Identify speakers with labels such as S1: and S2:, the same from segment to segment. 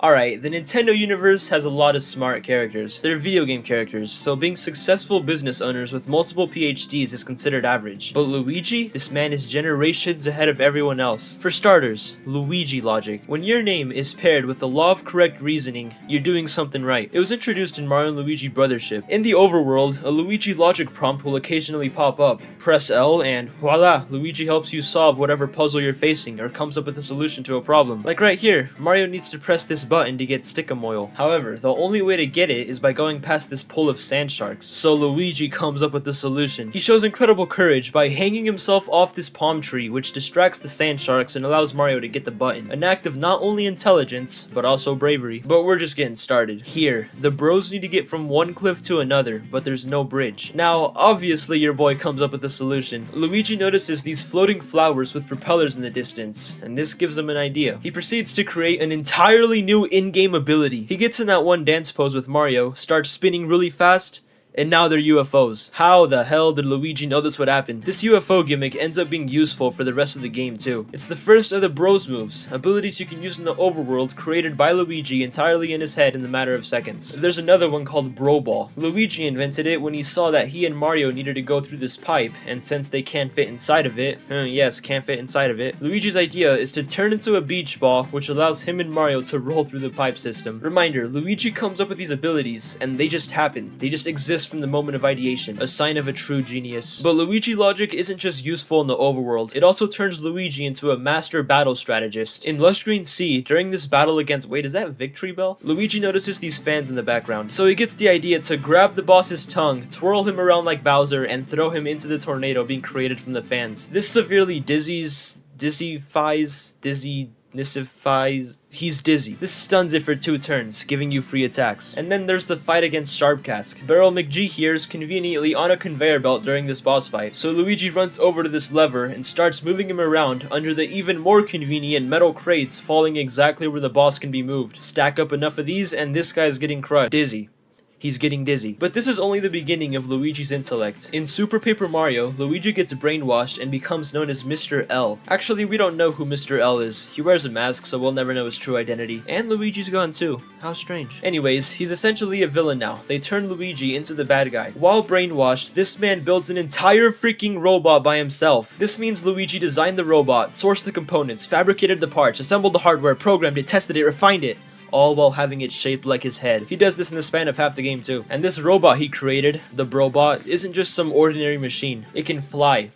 S1: Alright, the Nintendo universe has a lot of smart characters. They're video game characters, so being successful business owners with multiple PhDs is considered average. But Luigi? This man is generations ahead of everyone else. For starters, Luigi logic. When your name is paired with the law of correct reasoning, you're doing something right. It was introduced in Mario Luigi Brothership. In the overworld, a Luigi logic prompt will occasionally pop up. Press L and voila, Luigi helps you solve whatever puzzle you're facing or comes up with a solution to a problem. Like right here, Mario needs to press this button to get stickum oil. However, the only way to get it is by going past this pool of sand sharks. So Luigi comes up with the solution. He shows incredible courage by hanging himself off this palm tree, which distracts the sand sharks and allows Mario to get the button. An act of not only intelligence, but also bravery. But we're just getting started. Here, the bros need to get from one cliff to another, but there's no bridge. Now, obviously your boy comes up with a solution. Luigi notices these floating flowers with propellers in the distance, and this gives him an idea. He proceeds to create an entirely new in-game ability. He gets in that one dance pose with Mario, starts spinning really fast, and now they're UFOs. How the hell did Luigi know this would happen? This UFO gimmick ends up being useful for the rest of the game too. It's the first of the bros moves, abilities you can use in the overworld created by Luigi entirely in his head in the matter of seconds. There's another one called Bro Ball. Luigi invented it when he saw that he and Mario needed to go through this pipe, and since they can't fit inside of it, yes, can't fit inside of it, Luigi's idea is to turn into a beach ball, which allows him and Mario to roll through the pipe system. Reminder, Luigi comes up with these abilities, and they just happen. They just exist from the moment of ideation, a sign of a true genius. But Luigi logic isn't just useful in the overworld, it also turns Luigi into a master battle strategist. In Lush Green Sea, during this battle against, wait, is that Victory Bell? Luigi notices these fans in the background, so he gets the idea to grab the boss's tongue, twirl him around like Bowser, and throw him into the tornado being created from the fans. This severely dizzifies, he's dizzy. This stuns it for 2 turns, giving you free attacks. And then there's the fight against Sharpcask. Barrel McG here is conveniently on a conveyor belt during this boss fight, so Luigi runs over to this lever and starts moving him around under the even more convenient metal crates falling exactly where the boss can be moved. Stack up enough of these and this guy's getting crushed. Dizzy. He's getting dizzy. But this is only the beginning of Luigi's intellect. In Super Paper Mario, Luigi gets brainwashed and becomes known as Mr. L. Actually, we don't know who Mr. L is. He wears a mask, so we'll never know his true identity. And Luigi's gone too. How strange. Anyways, he's essentially a villain now. They turn Luigi into the bad guy. While brainwashed, this man builds an entire freaking robot by himself. This means Luigi designed the robot, sourced the components, fabricated the parts, assembled the hardware, programmed it, tested it, refined it, all while having it shaped like his head. He does this in the span of half the game too. And this robot he created, the Brobot, isn't just some ordinary machine. It can fly.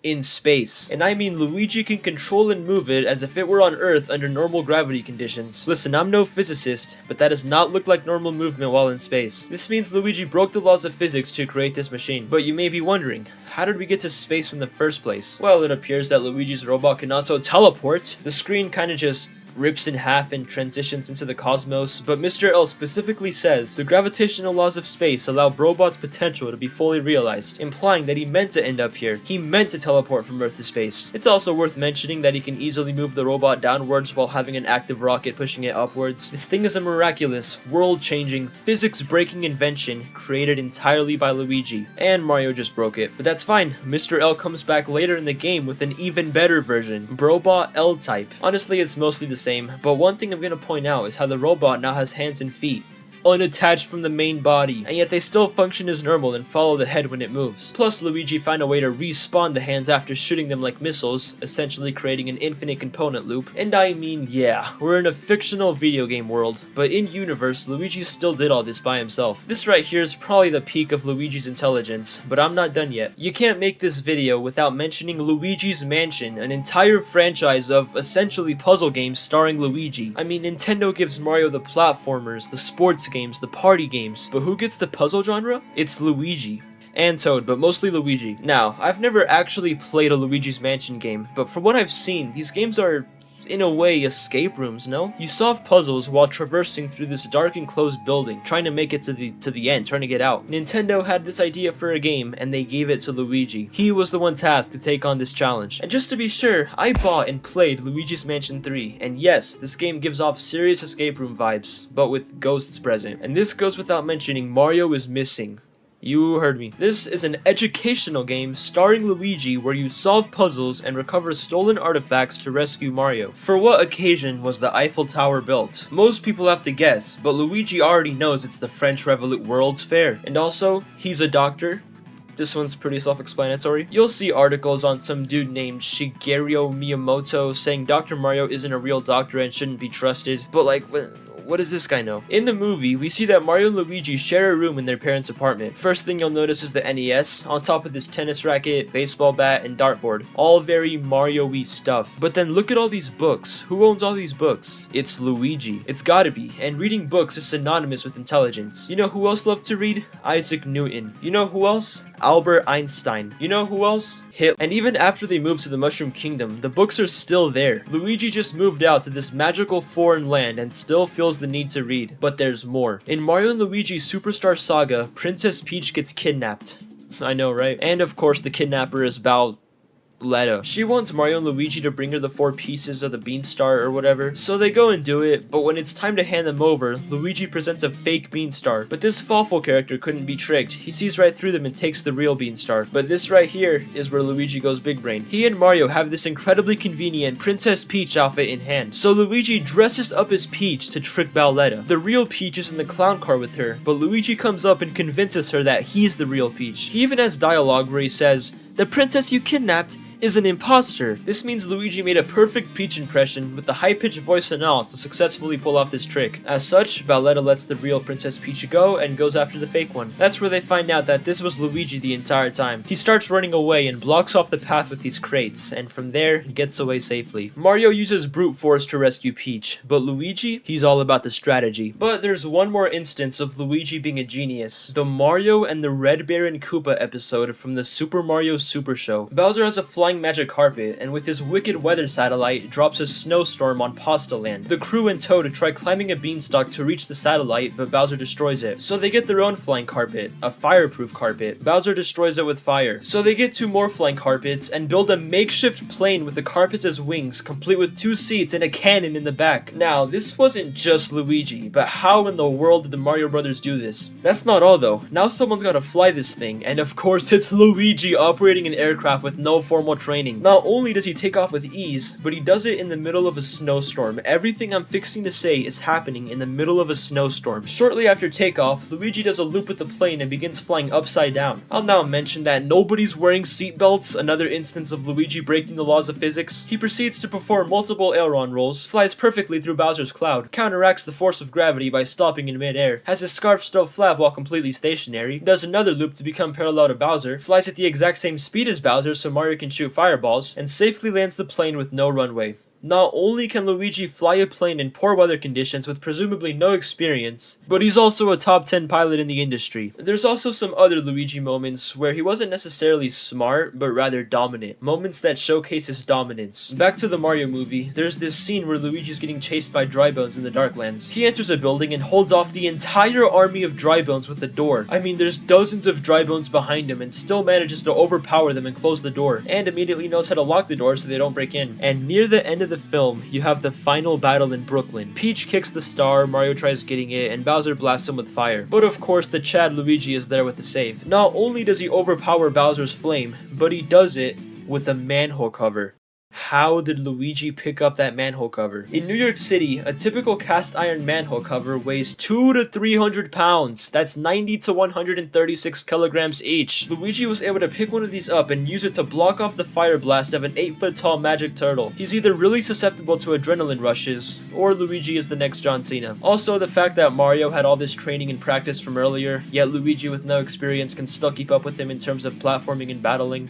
S1: In space. And I mean Luigi can control and move it as if it were on Earth under normal gravity conditions. Listen, I'm no physicist, but that does not look like normal movement while in space. This means Luigi broke the laws of physics to create this machine. But you may be wondering, how did we get to space in the first place? Well, it appears that Luigi's robot can also teleport. The screen kinda just rips in half and transitions into the cosmos, but Mr. L specifically says the gravitational laws of space allow Brobot's potential to be fully realized, implying that he meant to end up here. He meant to teleport from Earth to space. It's also worth mentioning that he can easily move the robot downwards while having an active rocket pushing it upwards. This thing is a miraculous, world-changing, physics-breaking invention created entirely by Luigi, and Mario just broke it. But that's fine, Mr. L comes back later in the game with an even better version, Brobot L-Type. Honestly, it's mostly the same, but one thing I'm gonna point out is how the robot now has hands and feet, unattached from the main body, and yet they still function as normal and follow the head when it moves. Plus, Luigi found a way to respawn the hands after shooting them like missiles, essentially creating an infinite component loop. And I mean, yeah, we're in a fictional video game world, but in universe, Luigi still did all this by himself. This right here is probably the peak of Luigi's intelligence, but I'm not done yet. You can't make this video without mentioning Luigi's Mansion, an entire franchise of essentially puzzle games starring Luigi. I mean, Nintendo gives Mario the platformers, the sports games, the party games, but who gets the puzzle genre? It's Luigi. And Toad, but mostly Luigi. Now, I've never actually played a Luigi's Mansion game, but from what I've seen, these games are, in a way, escape rooms, no? You solve puzzles while traversing through this dark enclosed building, trying to make it to the end, trying to get out. Nintendo had this idea for a game, and they gave it to Luigi. He was the one tasked to take on this challenge. And just to be sure, I bought and played Luigi's Mansion 3, and yes, this game gives off serious escape room vibes, but with ghosts present. And this goes without mentioning, Mario is missing. You heard me. This is an educational game starring Luigi where you solve puzzles and recover stolen artifacts to rescue Mario. For what occasion was the Eiffel Tower built? Most people have to guess, but Luigi already knows it's the French World's Fair. And also, he's a doctor. This one's pretty self-explanatory. You'll see articles on some dude named Shigeru Miyamoto saying Dr. Mario isn't a real doctor and shouldn't be trusted. But like, what does this guy know? In the movie, we see that Mario and Luigi share a room in their parents' apartment. First thing you'll notice is the NES, on top of this tennis racket, baseball bat, and dartboard. All very Mario-y stuff. But then look at all these books. Who owns all these books? It's Luigi. It's gotta be. And reading books is synonymous with intelligence. You know who else loved to read? Isaac Newton. You know who else? Albert Einstein. You know who else? Hitler. And even after they moved to the Mushroom Kingdom, the books are still there. Luigi just moved out to this magical foreign land and still feels the need to read. But there's more. In Mario and Luigi Superstar Saga, Princess Peach gets kidnapped. I know, right? And of course the kidnapper is Bowletta. She wants Mario and Luigi to bring her the 4 pieces of the Beanstar or whatever, so they go and do it, but when it's time to hand them over, Luigi presents a fake Beanstar. But this Fawful character couldn't be tricked. He sees right through them and takes the real Beanstar. But this right here is where Luigi goes big brain. He and Mario have this incredibly convenient Princess Peach outfit in hand, so Luigi dresses up as Peach to trick Bowletta. The real Peach is in the clown car with her, but Luigi comes up and convinces her that he's the real Peach. He even has dialogue where he says, "The princess you kidnapped is an imposter." This means Luigi made a perfect Peach impression with the high-pitched voice and all to successfully pull off this trick. As such, Bowletta lets the real Princess Peach go and goes after the fake one. That's where they find out that this was Luigi the entire time. He starts running away and blocks off the path with these crates, and from there, gets away safely. Mario uses brute force to rescue Peach, but Luigi, he's all about the strategy. But there's one more instance of Luigi being a genius. The Mario and the Red Baron Koopa episode from the Super Mario Super Show. Bowser has a flying magic carpet, and with his wicked weather satellite, drops a snowstorm on Pasta Land. The crew and Toad try climbing a beanstalk to reach the satellite, but Bowser destroys it. So they get their own flying carpet, a fireproof carpet. Bowser destroys it with fire. So they get 2 more flying carpets, and build a makeshift plane with the carpets as wings, complete with 2 seats and a cannon in the back. Now, this wasn't just Luigi, but how in the world did the Mario Brothers do this? That's not all though. Now someone's gotta fly this thing, and of course it's Luigi operating an aircraft with no formal training. Not only does he take off with ease, but he does it in the middle of a snowstorm. Everything I'm fixing to say is happening in the middle of a snowstorm. Shortly after takeoff, Luigi does a loop with the plane and begins flying upside down. I'll now mention that nobody's wearing seatbelts, another instance of Luigi breaking the laws of physics. He proceeds to perform multiple aileron rolls, flies perfectly through Bowser's cloud, counteracts the force of gravity by stopping in midair, has his scarf still flap while completely stationary, does another loop to become parallel to Bowser, flies at the exact same speed as Bowser so Mario can shoot fireballs, and safely lands the plane with no runway. Not only can Luigi fly a plane in poor weather conditions with presumably no experience, but he's also a top 10 pilot in the industry. There's also some other Luigi moments where he wasn't necessarily smart, but rather dominant. Moments that showcase his dominance. Back to the Mario movie, there's this scene where Luigi's getting chased by dry bones in the Darklands. He enters a building and holds off the entire army of dry bones with a door. I mean, there's dozens of dry bones behind him and still manages to overpower them and close the door, and immediately knows how to lock the door so they don't break in. And near the end of the film, you have the final battle in Brooklyn. Peach kicks the star, Mario tries getting it, and Bowser blasts him with fire. But of course, the Chad Luigi is there with the save. Not only does he overpower Bowser's flame, but he does it with a manhole cover. How did Luigi pick up that manhole cover? In New York City, a typical cast iron manhole cover weighs 200 to 300 pounds. That's 90 to 136 kilograms each. Luigi was able to pick one of these up and use it to block off the fire blast of an 8-foot tall magic turtle. He's either really susceptible to adrenaline rushes, or Luigi is the next John Cena. Also, the fact that Mario had all this training and practice from earlier, yet Luigi with no experience can still keep up with him in terms of platforming and battling.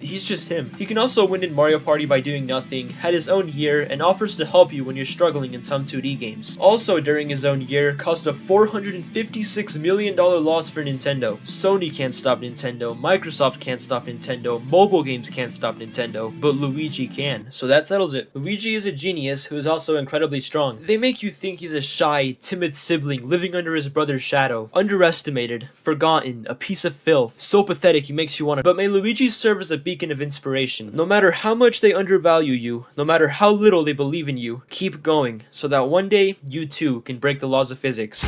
S1: He's just him. He can also win in Mario Party by doing nothing, had his own year, and offers to help you when you're struggling in some 2D games. Also during his own year, caused a $456 million loss for Nintendo. Sony can't stop Nintendo, Microsoft can't stop Nintendo, mobile games can't stop Nintendo, but Luigi can. So that settles it. Luigi is a genius who is also incredibly strong. They make you think he's a shy, timid sibling living under his brother's shadow. Underestimated, forgotten, a piece of filth. So pathetic he makes you wanna. But may Luigi serve as a beacon of inspiration. No matter how much they undervalue you, no matter how little they believe in you, keep going, so that one day you too can break the laws of physics.